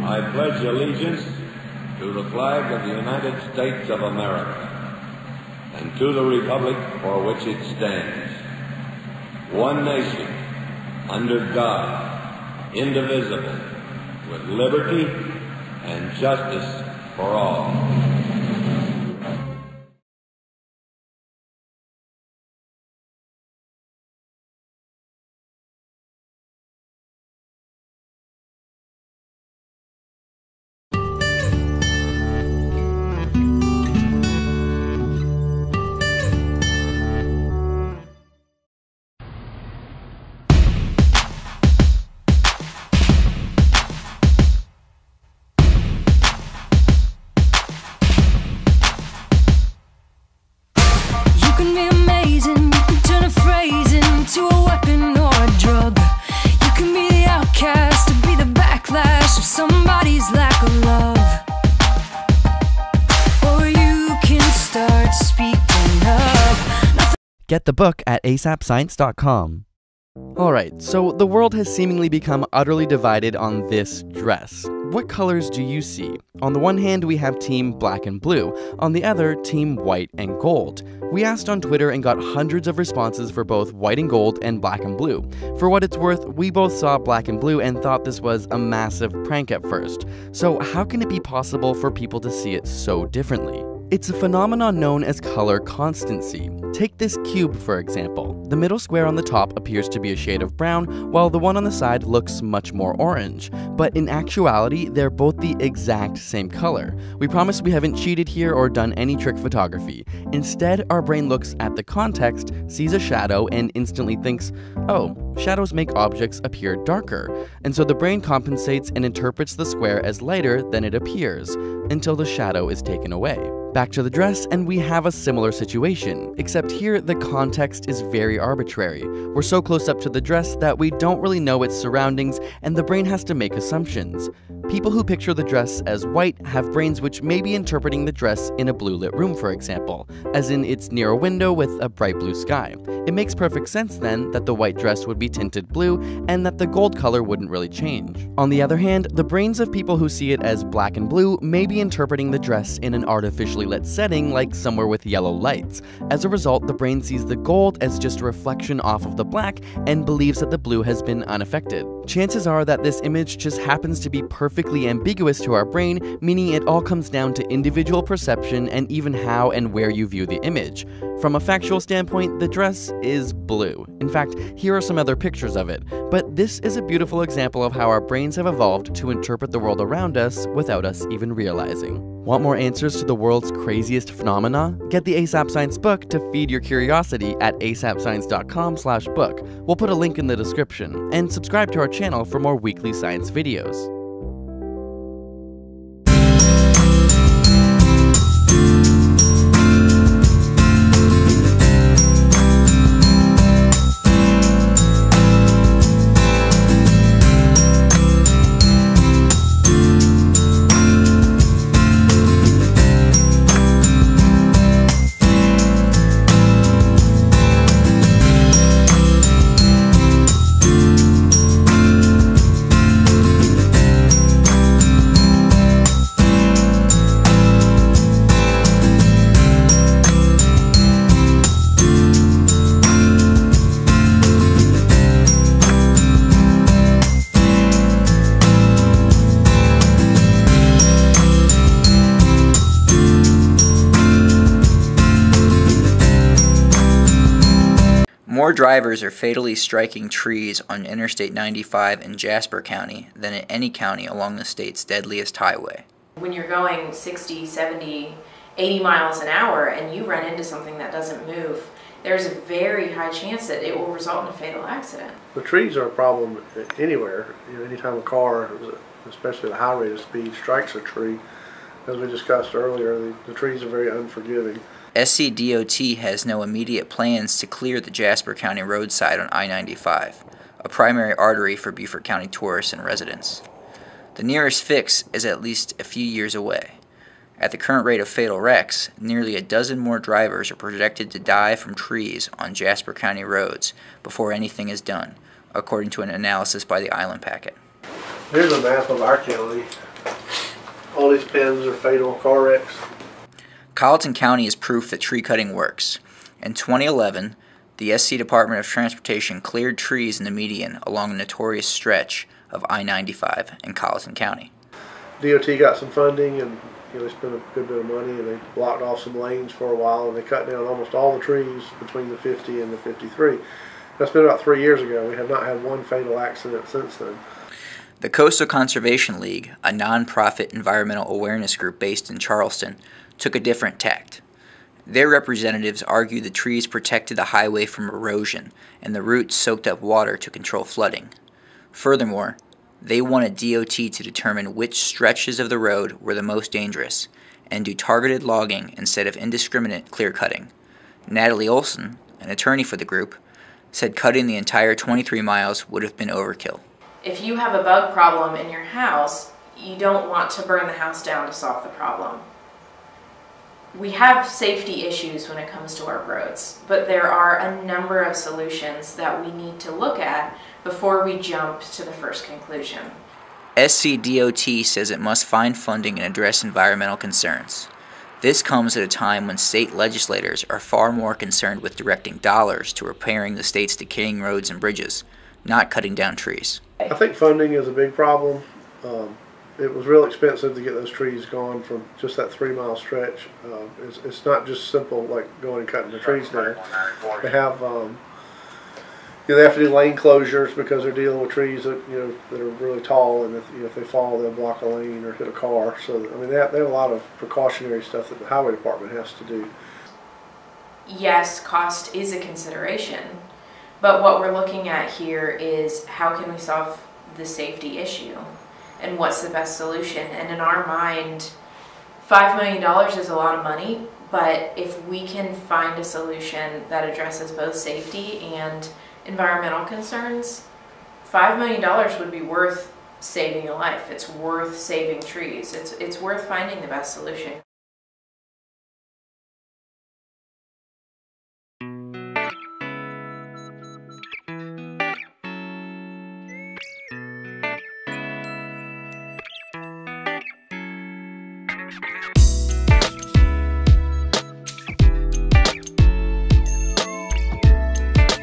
I pledge allegiance to the flag of the United States of America and to the republic for which it stands, one nation, under God, indivisible, with liberty and justice for all. Somebody's lack of love, or you can start speaking up. Get the book at asapscience.com. Alright, so the world has seemingly become utterly divided on this dress. What colors do you see? On the one hand, we have team black and blue, on the other, team white and gold. We asked on Twitter and got hundreds of responses for both white and gold and black and blue. For what it's worth, we both saw black and blue and thought this was a massive prank at first. So how can it be possible for people to see it so differently? It's a phenomenon known as color constancy. Take this cube, for example. The middle square on the top appears to be a shade of brown, while the one on the side looks much more orange. But in actuality, they're both the exact same color. We promise we haven't cheated here or done any trick photography. Instead, our brain looks at the context, sees a shadow, and instantly thinks, oh, shadows make objects appear darker. And so the brain compensates and interprets the square as lighter than it appears, until the shadow is taken away. Back to the dress, and we have a similar situation, except here the context is very arbitrary. We're so close up to the dress that we don't really know its surroundings, and the brain has to make assumptions. People who picture the dress as white have brains which may be interpreting the dress in a blue-lit room, for example, as in it's near a window with a bright blue sky. It makes perfect sense then that the white dress would be tinted blue and that the gold color wouldn't really change. On the other hand, the brains of people who see it as black and blue may be interpreting the dress in an artificially lit setting like somewhere with yellow lights. As a result, the brain sees the gold as just a reflection off of the black and believes that the blue has been unaffected. Chances are that this image just happens to be perfectly ambiguous to our brain, meaning it all comes down to individual perception and even how and where you view the image. From a factual standpoint, the dress is blue. In fact, here are some other pictures of it. But this is a beautiful example of how our brains have evolved to interpret the world around us without us even realizing. Want more answers to the world's craziest phenomena? Get the ASAP Science book to feed your curiosity at asapscience.com/book. We'll put a link in the description. And subscribe to our channel for more weekly science videos. More drivers are fatally striking trees on Interstate 95 in Jasper County than in any county along the state's deadliest highway. When you're going 60, 70, 80 miles an hour and you run into something that doesn't move, there's a very high chance that it will result in a fatal accident. The trees are a problem anywhere. Anytime a car, especially at a high rate of speed, strikes a tree, as we discussed earlier, the trees are very unforgiving. SCDOT has no immediate plans to clear the Jasper County roadside on I-95, a primary artery for Beaufort County tourists and residents. The nearest fix is at least a few years away. At the current rate of fatal wrecks, nearly a dozen more drivers are projected to die from trees on Jasper County roads before anything is done, according to an analysis by the Island Packet. Here's a map of our county. All these pins are fatal car wrecks. Colleton County is proof that tree cutting works. In 2011, the SC Department of Transportation cleared trees in the median along a notorious stretch of I-95 in Colleton County. DOT got some funding, and they spent a good bit of money, and they blocked off some lanes for a while, and they cut down almost all the trees between the 50 and the 53. That's been about 3 years ago. We have not had one fatal accident since then. The Coastal Conservation League, a non-profit environmental awareness group based in Charleston, took a different tact. Their representatives argued the trees protected the highway from erosion, and the roots soaked up water to control flooding. Furthermore, they wanted DOT to determine which stretches of the road were the most dangerous, and do targeted logging instead of indiscriminate clear-cutting. Natalie Olson, an attorney for the group, said cutting the entire 23 miles would have been overkill. If you have a bug problem in your house, you don't want to burn the house down to solve the problem. We have safety issues when it comes to our roads, but there are a number of solutions that we need to look at before we jump to the first conclusion. SCDOT says it must find funding and address environmental concerns. This comes at a time when state legislators are far more concerned with directing dollars to repairing the state's decaying roads and bridges, not cutting down trees. I think funding is a big problem. It was real expensive to get those trees gone from just that 3 mile stretch. It's not just simple like going and cutting the trees down. They have they have to do lane closures because they're dealing with trees that that are really tall, and if they fall, they'll block a lane or hit a car. So I mean, they have a lot of precautionary stuff that the highway department has to do. Yes, cost is a consideration, but what we're looking at here is how can we solve the safety issue, and what's the best solution. And in our mind, $5 million is a lot of money, but if we can find a solution that addresses both safety and environmental concerns, $5 million would be worth saving a life. It's worth saving trees. It's worth finding the best solution.